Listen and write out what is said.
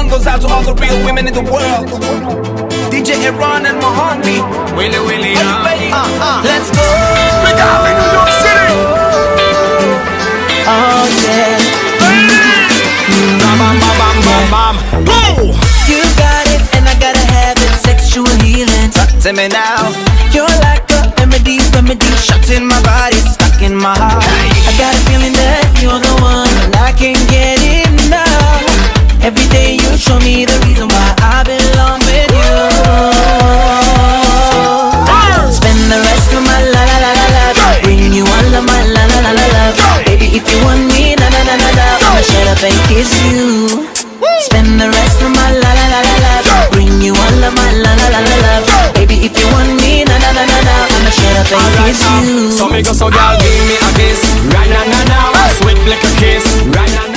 one goes out to all the real women in the world. DJ Iran and my homie Willie, are you ready? Let's go. Big up in New York City. Oh yeah. Bam, bam, bam, bam, bam. Boom. You got it and I gotta have it. Sexual healing. Talk to me now. You're like a remedy, shut in my body, stuck in my heart. I got a feeling that you're the one and I can't get enough. Every day you show me the reason why I belong with you. Spend the rest of my life, bring you all of my love. Baby, if you want me, I'ma shut up and kiss you. Spend the rest of my life, bring you all of my love. Baby, if you want me, I'ma shut up and kiss you. So me go, so girl, give me a kiss. Right now, sweet like a kiss. Right now.